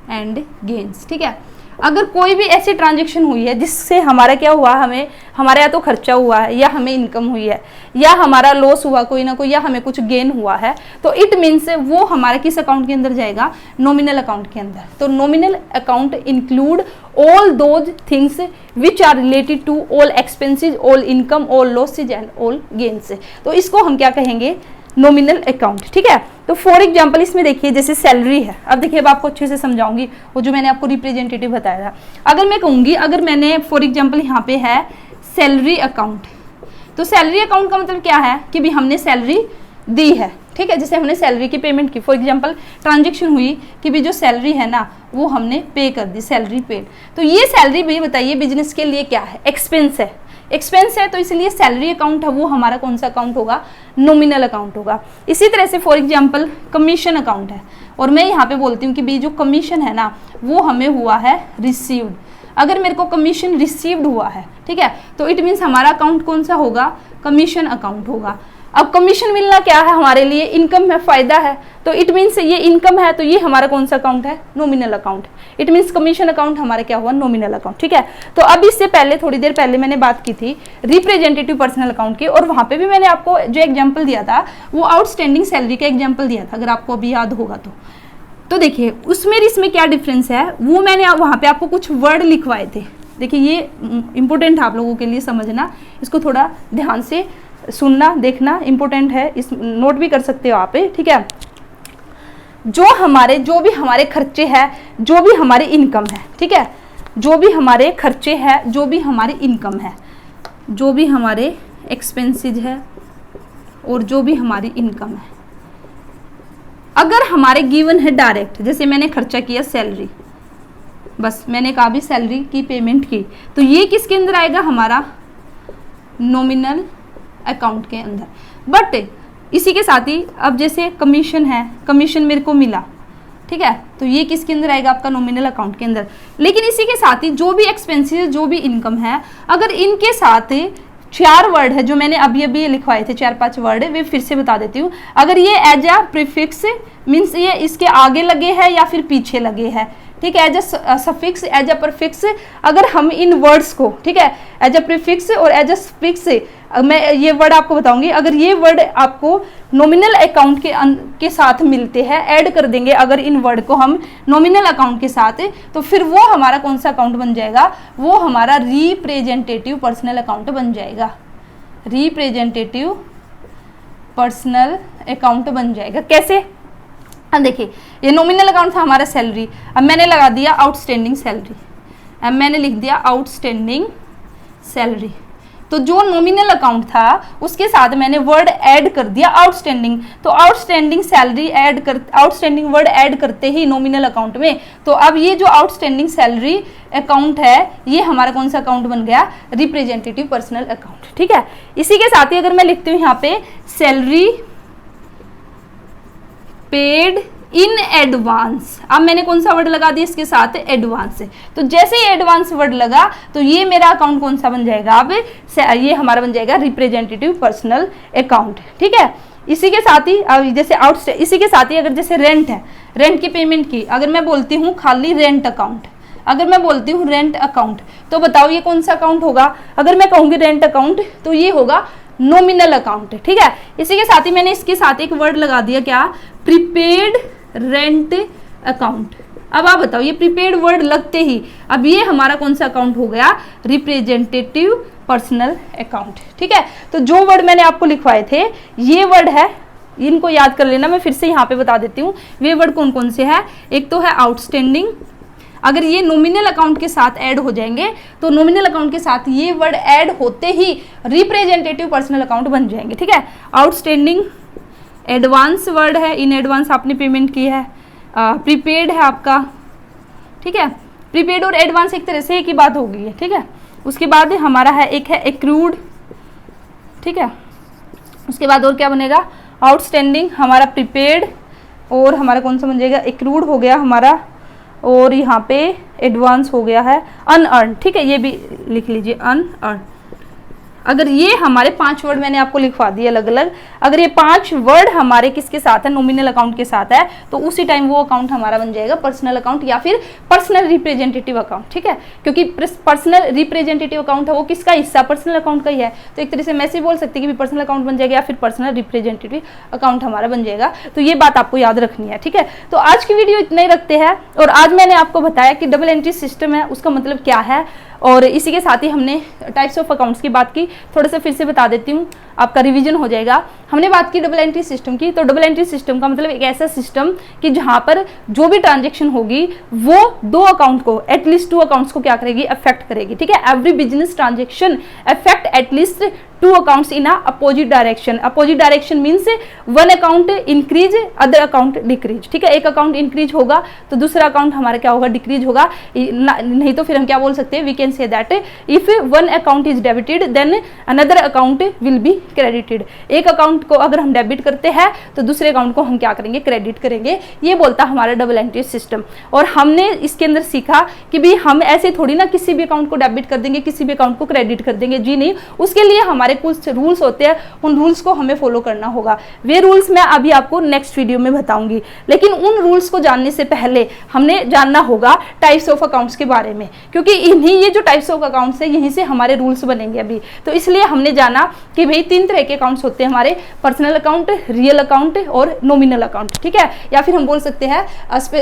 and gains, ठीक है। अगर कोई भी ऐसी ट्रांजैक्शन हुई है जिससे हमारा क्या हुआ, हमें हमारा या तो खर्चा हुआ है, या हमें इनकम हुई है, या हमारा लॉस हुआ कोई ना कोई, या हमें कुछ गेन हुआ है, तो इट मीन्स वो हमारे किस अकाउंट के अंदर जाएगा? नॉमिनल अकाउंट के अंदर। तो nominal account include all those things which are related to all expenses, all income, all losses and all gains. तो इसको हम क्या कहेंगे? नॉमिनल अकाउंट, ठीक है। तो फॉर एग्जांपल इसमें देखिए, जैसे सैलरी है, अब देखिए अब आपको अच्छे से समझाऊंगी, वो जो मैंने आपको रिप्रेजेंटेटिव बताया था। अगर मैं कहूँगी, अगर मैंने फॉर एग्जांपल यहाँ पे है सैलरी अकाउंट, तो सैलरी अकाउंट का मतलब क्या है कि भी हमने सैलरी दी है, ठीक है, जैसे हमने सैलरी की पेमेंट की, फॉर एग्जांपल ट्रांजेक्शन हुई कि भी जो सैलरी है ना वो हमने पे कर दी, सैलरी पेड। तो ये सैलरी भी बताइए बिजनेस के लिए क्या है? एक्सपेंस है, एक्सपेंस है, तो इसलिए सैलरी अकाउंट है वो हमारा कौन सा अकाउंट होगा? नॉमिनल अकाउंट होगा। इसी तरह से फॉर एग्जांपल कमीशन अकाउंट है, और मैं यहाँ पे बोलती हूँ कि भी जो कमीशन है ना वो हमें हुआ है रिसीव्ड। अगर मेरे को कमीशन रिसीव्ड हुआ है, ठीक है, तो इट मीन्स हमारा अकाउंट कौन सा होगा? कमीशन अकाउंट होगा। अब कमीशन मिलना क्या है हमारे लिए? इनकम है, फायदा है, तो इट मीन्स ये इनकम है, तो ये हमारा कौन सा अकाउंट है? Nominal account. It means commission account हमारा क्या हुआ? नॉमिनल अकाउंट, ठीक है। तो अब इससे पहले थोड़ी देर पहले मैंने बात की थी रिप्रेजेंटेटिव पर्सनल अकाउंट की, और वहां पे भी मैंने आपको जो एग्जाम्पल दिया था वो आउटस्टैंडिंग सैलरी का एग्जाम्पल दिया था, अगर आपको अभी याद होगा तो देखिए उसमें इसमें क्या डिफरेंस है वो मैंने वहां पे आपको कुछ वर्ड लिखवाए थे। देखिए ये इंपॉर्टेंट है आप लोगों के लिए समझना, इसको थोड़ा ध्यान से सुनना देखना इंपॉर्टेंट है, इस नोट भी कर सकते हो आप, ठीक है। जो भी हमारे खर्चे हैं, जो भी हमारी इनकम है, ठीक है, जो भी हमारे खर्चे हैं, जो भी हमारी इनकम है, जो भी हमारे एक्सपेंसेस है और जो भी हमारी इनकम है, अगर हमारे गिवन है डायरेक्ट, जैसे मैंने खर्चा किया सैलरी, बस मैंने कहा भी सैलरी की पेमेंट की, तो ये किसके अंदर आएगा, हमारा नॉमिनल अकाउंट के अंदर। बट इसी के साथ ही अब जैसे कमीशन है, कमीशन मेरे को मिला, ठीक है, तो ये किसके अंदर आएगा, आपका नॉमिनल अकाउंट के अंदर। लेकिन इसी के साथ ही जो भी एक्सपेंसेस, जो भी इनकम है, अगर इनके साथ 4 वर्ड है जो मैंने अभी अभी लिखवाए थे, 4-5 वर्ड, वे फिर से बता देती हूँ। अगर ये एज अ प्रीफिक्स मीन्स ये इसके आगे लगे हैं या फिर पीछे लगे हैं, ठीक है, as a suffix, as a prefix, अगर हम इन वर्ड्स को, ठीक है, एज अ प्रीफिक्स और एज अ सफिक्स, मैं ये वर्ड आपको बताऊंगी, अगर ये वर्ड आपको नॉमिनल अकाउंट के साथ मिलते हैं, ऐड कर देंगे अगर इन वर्ड को हम नॉमिनल अकाउंट के साथ, तो फिर वो हमारा कौन सा अकाउंट बन जाएगा, वो हमारा रिप्रेजेंटेटिव पर्सनल अकाउंट बन जाएगा, रिप्रेजेंटेटिव पर्सनल अकाउंट बन जाएगा। कैसे, अब देखिए, ये नॉमिनल अकाउंट था हमारा सैलरी, अब मैंने लगा दिया आउटस्टैंडिंग सैलरी, अब मैंने लिख दिया आउटस्टैंडिंग सैलरी, तो जो नॉमिनल अकाउंट था उसके साथ मैंने वर्ड ऐड कर दिया आउटस्टैंडिंग, तो आउटस्टैंडिंग सैलरी ऐड कर, आउटस्टैंडिंग वर्ड ऐड करते ही नॉमिनल अकाउंट में, तो अब ये जो आउटस्टैंडिंग सैलरी अकाउंट है, ये हमारा कौन सा अकाउंट बन गया, रिप्रेजेंटेटिव पर्सनल अकाउंट, ठीक है। इसी के साथ ही अगर मैं लिखती हूँ यहाँ पे सैलरी पेड इन एडवांस, अब मैंने कौन सा वर्ड लगा दिया इसके साथ, एडवांस, तो जैसे ही एडवांस वर्ड लगा तो ये मेरा अकाउंट कौन सा बन जाएगा, अब ये हमारा बन जाएगा रिप्रेजेंटेटिव पर्सनल अकाउंट, ठीक है। इसी के साथ ही अब जैसे इसी के साथ ही अगर जैसे रेंट है, रेंट की पेमेंट की, अगर मैं बोलती हूँ खाली रेंट अकाउंट, अगर मैं बोलती हूँ रेंट अकाउंट, तो बताओ ये कौन सा अकाउंट होगा, अगर मैं कहूँगी रेंट अकाउंट तो ये होगा नॉमिनल अकाउंट, ठीक है। इसी के साथ ही मैंने इसके साथ एक वर्ड लगा दिया, क्या, प्रीपेड रेंट अकाउंट। अब आप बताओ, ये प्रीपेड वर्ड लगते ही अब ये हमारा कौन सा अकाउंट हो गया, रिप्रेजेंटेटिव पर्सनल अकाउंट, ठीक है। तो जो वर्ड मैंने आपको लिखवाए थे ये वर्ड है, इनको याद कर लेना, मैं फिर से यहाँ पे बता देती हूँ वे वर्ड कौन कौन से हैं। एक तो है आउटस्टैंडिंग, अगर ये नॉमिनल अकाउंट के साथ ऐड हो जाएंगे तो नॉमिनल अकाउंट के साथ ये वर्ड ऐड होते ही रिप्रेजेंटेटिव पर्सनल अकाउंट बन जाएंगे, ठीक है। आउटस्टैंडिंग, एडवांस वर्ड है, इन एडवांस आपने पेमेंट की है, प्रीपेड है आपका, ठीक है, प्रीपेड और एडवांस एक तरह से एक ही बात हो गई है, ठीक है। उसके बाद हमारा है एक है एक्रूड, ठीक है। उसके बाद और क्या बनेगा, आउटस्टैंडिंग हमारा प्रीपेड, और हमारा कौन सा बन जाएगा, एक्रूड हो गया हमारा, और यहाँ पे एडवांस हो गया है अनअर्न, ठीक है, ये भी लिख लीजिए अनअर्न। अगर ये हमारे 5 वर्ड मैंने आपको लिखवा दिए अलग अलग, अगर ये 5 वर्ड हमारे किसके साथ है, नॉमिनल अकाउंट के साथ है, तो उसी टाइम वो अकाउंट हमारा बन जाएगा पर्सनल अकाउंट या फिर पर्सनल रिप्रेजेंटेटिव अकाउंट, ठीक है। क्योंकि पर्सनल रिप्रेजेंटेटिव अकाउंट है वो किसका हिस्सा, पर्सनल अकाउंट का ही है, तो एक तरह से मैं से बोल सकती कि पर्सनल अकाउंट बन जाएगा या फिर पर्सनल रिप्रेजेंटेटिव अकाउंट हमारा बन जाएगा। तो ये बात आपको याद रखनी है, ठीक है। तो आज की वीडियो इतना ही रखते हैं, और आज मैंने आपको बताया कि डबल एंट्री सिस्टम है उसका मतलब क्या है, और इसी के साथ ही हमने टाइप्स ऑफ अकाउंट्स की बात की, थोड़ा सा फिर से बता देती हूँ, आपका रिवीजन हो जाएगा। हमने बात की डबल एंट्री सिस्टम की, तो डबल एंट्री सिस्टम का मतलब एक ऐसा सिस्टम कि जहाँ पर जो भी ट्रांजेक्शन होगी वो 2 अकाउंट को, एटलीस्ट 2 अकाउंट्स को क्या करेगी, अफेक्ट करेगी, ठीक है। Every business transaction affect at least 2 accounts in opposite direction. Opposite direction means one account increase, other account decrease, ठीक है। एक अकाउंट इंक्रीज होगा तो दूसरा अकाउंट हमारा क्या होगा, डिक्रीज होगा, नहीं तो फिर हम क्या बोल सकते हैं, we can say that if one account is debited then another account will be credited. एक अकाउंट को अगर हम डेबिट करते हैं तो दूसरे अकाउंट को हम क्या करेंगे, क्रेडिट करेंगे। ये बोलता हमारा डबल एंट्री सिस्टम। और हमने इसके अंदर सीखा कि भी हम ऐसे थोड़ी ना किसी भी अकाउंट को डेबिट कर देंगे, किसी भी अकाउंट को क्रेडिट कर देंगे, जी नहीं। उसके लिए हमारे कुछ रूल्स होते हैं, उन रूल्स को हमें फॉलो करना होगा। वे रूल्स मैं अभी आपको नेक्स्ट वीडियो में बताऊंगी, लेकिन उन रूल्स को जानने से पहले हमने जानना होगा टाइप्स ऑफ अकाउंट्स के बारे में, क्योंकि इन्हीं ये जो टाइप्स ऑफ अकाउंट्स है यहीं से हमारे रूल्स बनेंगे अभी। तो इसलिए हमने जाना कि भाई 3 तरह के अकाउंट्स होते हैं हमारे, पर्सनल अकाउंट, रियल अकाउंट और नॉमिनल अकाउंट, ठीक है। या फिर हम बोल सकते हैं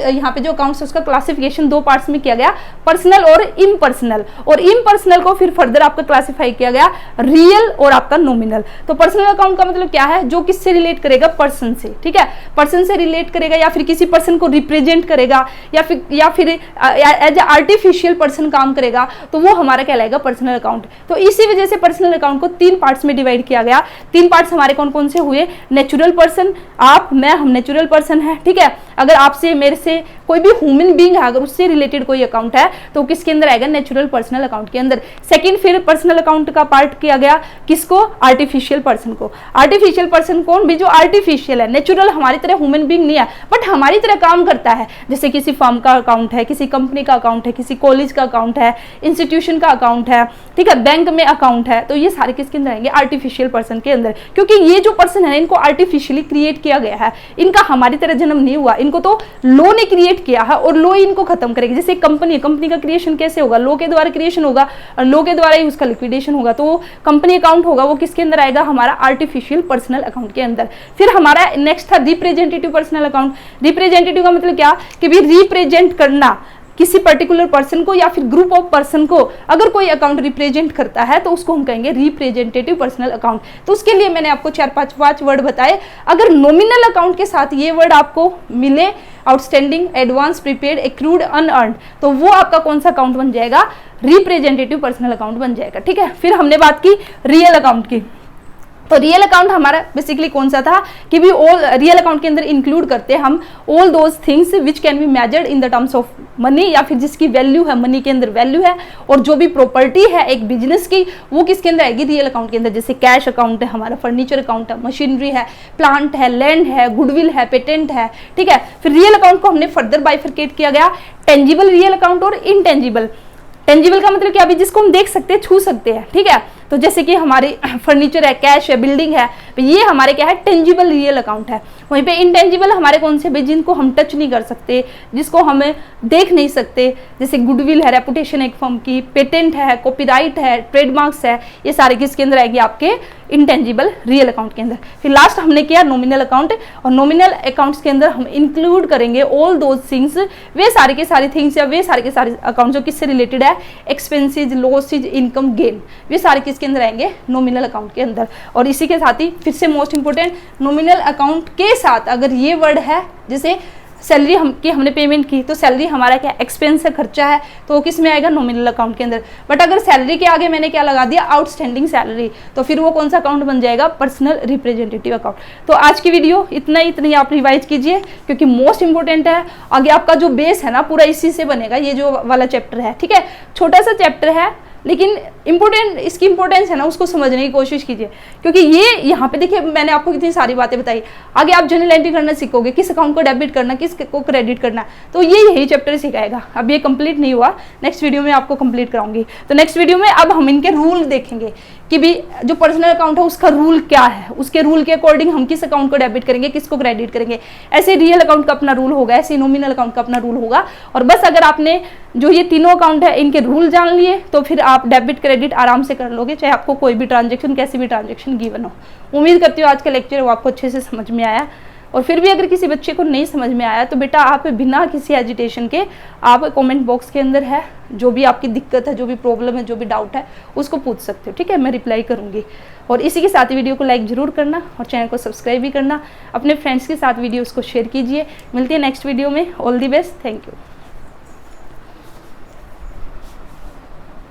यहाँ पे जो अकाउंट्स है उसका क्लासिफिकेशन 2 पार्ट्स में किया गया, पर्सनल और इम्पर्सनल। और इम्पर्सनल को फिर फर्दर आपका क्लासिफाई किया गया रियल और आपका नॉमिनल। तो पर्सनल अकाउंट का मतलब क्या है, जो किससे रिलेट करेगा, पर्सन से, ठीक है। पर्सन से रिलेट करेगा या फिर किसी पर्सन को रिप्रेजेंट करेगा या फिर एज आर्टिफिशियल पर्सन काम करेगा, तो वो हमारा कहलाएगा पर्सनल अकाउंट। तो इसी वजह से पर्सनल अकाउंट को 3 पार्ट्स में डिवाइड किया गया। 3 पार्ट्स हमारे कौन कौन से हुए, नेचुरल पर्सन, आप, मैं, हम नेचुरल पर्सन है, ठीक है। अगर आपसे, मेरे से, कोई भी ह्यूमन बीइंग है, अगर उससे रिलेटेड कोई अकाउंट है तो किसके अंदर आएगा, नेचुरल पर्सनल अकाउंट के अंदर। सेकंड फिर पर्सनल अकाउंट का पार्ट किया गया किसको, आर्टिफिशियल पर्सन को। आर्टिफिशियल पर्सन कौन भी, जो आर्टिफिशियल है, नेचुरल हमारी तरह ह्यूमन बीइंग नहीं है बट हमारी तरह काम करता है। जैसे किसी फर्म का अकाउंट है, किसी कंपनी का अकाउंट है, किसी कॉलेज का अकाउंट है, इंस्टीट्यूशन का अकाउंट है, ठीक है, बैंक में अकाउंट है, तो ये सारे किसके अंदर आएंगे, आर्टिफिशियल पर्सन के अंदर। क्योंकि ये जो पर्सन है इनको आर्टिफिशियली क्रिएट किया गया है, इनका हमारी तरह जन्म नहीं हुआ, इनको तो लॉ ने क्रिएट किया है और लॉ इनको खत्म करेगी। जैसे कंपनी का क्रिएशन कैसे होगा, लॉ के द्वारा क्रिएशन होगा और लॉ के द्वारा ही उसका लिक्विडेशन होगा। तो कंपनी अकाउंट होगा वो किसके अंदर आएगा, हमारा आर्टिफिशियल पर्सनल अकाउंट के अंदर। फिर हमारा नेक्स्ट था रिप्रेजेंटेटिव पर्सनल अकाउंट। रिप्रेजेंटेटिव का मतलब क्या, कि भी रिप्रेजेंट करना किसी पर्टिकुलर पर्सन को या फिर ग्रुप ऑफ पर्सन को, अगर कोई अकाउंट रिप्रेजेंट करता है तो उसको हम कहेंगे रिप्रेजेंटेटिव पर्सनल अकाउंट। तो उसके लिए मैंने आपको 4-5 वर्ड बताए। अगर नॉमिनल अकाउंट के साथ ये वर्ड आपको मिले, outstanding, advance, prepaid, accrued, unearned, तो वो आपका कौन सा अकाउंट बन जाएगा, रिप्रेजेंटेटिव पर्सनल अकाउंट बन जाएगा, ठीक है। फिर हमने बात की रियल अकाउंट की। तो रियल अकाउंट हमारा बेसिकली कौन सा था, कि भी ऑल रियल अकाउंट के अंदर इंक्लूड करते हैं हम all those things which can be measured in the terms of money, या फिर जिसकी वैल्यू है, मनी के अंदर वैल्यू है, और जो भी प्रॉपर्टी है एक बिजनेस की वो किसके अंदर आएगी, रियल अकाउंट के अंदर। जैसे कैश अकाउंट है हमारा, फर्नीचर अकाउंट है, मशीनरी है, प्लांट है, लैंड है, गुडविल है, पेटेंट है, ठीक है। फिर रियल अकाउंट को हमने फर्दर बाइफरकेट किया गया, टेंजिबल रियल अकाउंट और इनटेंजिबल। टेंजिबल का मतलब क्या, अभी जिसको हम देख सकते हैं, छू सकते हैं, ठीक है। तो जैसे कि हमारी फर्नीचर है, कैश है, बिल्डिंग है, ये हमारे क्या है, टेंजिबल रियल अकाउंट है। वहीं पे इनटेंजिबल हमारे कौन से, भाई जिनको हम टच नहीं कर सकते, जिसको हमें देख नहीं सकते, जैसे गुडविल है, रेपुटेशन एक फर्म की, पेटेंट है, कॉपीराइट है, ट्रेडमार्क्स है, ये सारे किसके अंदर आएगी, आपके इनटेंजिबल रियल अकाउंट के अंदर। फिर लास्ट हमने किया नॉमिनल अकाउंट, और नॉमिनल अकाउंट्स के अंदर हम इंक्लूड करेंगे ऑल दोज थिंग्स, वे सारे के सारी थिंग्स या वे सारे के सारे अकाउंट जो किससे रिलेटेड है, एक्सपेंसेज, लॉसेज, इनकम, गेन, वे सारे किसके अंदर आएंगे, नॉमिनल अकाउंट के अंदर। और इसी के साथ ही फिर से मोस्ट इंपोर्टेंट, नॉमिनल अकाउंट के साथ अगर ये वर्ड है, जैसे सैलरी हमने पेमेंट की, तो सैलरी हमारा क्या एक्सपेंस है, खर्चा है, तो वो किस में आएगा, नॉमिनल अकाउंट के अंदर। बट अगर सैलरी के आगे मैंने क्या लगा दिया, आउटस्टैंडिंग सैलरी, तो फिर वो कौन सा अकाउंट बन जाएगा, पर्सनल रिप्रेजेंटेटिव अकाउंट। तो आज की वीडियो इतनी आप रिवाइज कीजिए, क्योंकि मोस्ट इंपोर्टेंट है। आगे आपका जो बेस है ना पूरा इसी से बनेगा, ये जो वाला चैप्टर है, ठीक है। छोटा सा चैप्टर है लेकिन इंपॉर्टेंट, इसकी इंपॉर्टेंस है ना उसको समझने की कोशिश कीजिए, क्योंकि ये यहाँ पे देखिए मैंने आपको कितनी सारी बातें बताई। आगे आप जर्नल एंट्री करना सीखोगे, किस अकाउंट को डेबिट करना, किस को क्रेडिट करना, तो ये यही चैप्टर सिखाएगा। अब ये कंप्लीट नहीं हुआ, नेक्स्ट वीडियो में आपको कंप्लीट कराऊंगी। तो नेक्स्ट वीडियो में अब हम इनके रूल देखेंगे कि भी जो पर्सनल अकाउंट है उसका रूल क्या है, उसके रूल के अकॉर्डिंग हम किस अकाउंट को डेबिट करेंगे, किसको क्रेडिट करेंगे। ऐसे रियल अकाउंट का अपना रूल होगा, ऐसे नॉमिनल अकाउंट का अपना रूल होगा। और बस अगर आपने जो ये तीनों अकाउंट है इनके रूल जान लिए तो फिर आप डेबिट क्रेडिट आराम से कर लोगे, चाहे आपको कोई भी ट्रांजेक्शन, कैसी भी ट्रांजेक्शन गिवन हो। उम्मीद करती हूँ आज का लेक्चर वो आपको अच्छे से समझ में आया। और फिर भी अगर किसी बच्चे को नहीं समझ में आया तो बेटा आप बिना किसी एजिटेशन के आप कमेंट बॉक्स के अंदर है जो भी आपकी दिक्कत है, जो भी प्रॉब्लम है, जो भी डाउट है उसको पूछ सकते हो, ठीक है। मैं रिप्लाई करूंगी। और इसी के साथ वीडियो को लाइक जरूर करना और चैनल को सब्सक्राइब भी करना। अपने फ्रेंड्स के साथ वीडियोस को शेयर कीजिए। मिलते हैं नेक्स्ट वीडियो में। All the best, thank you.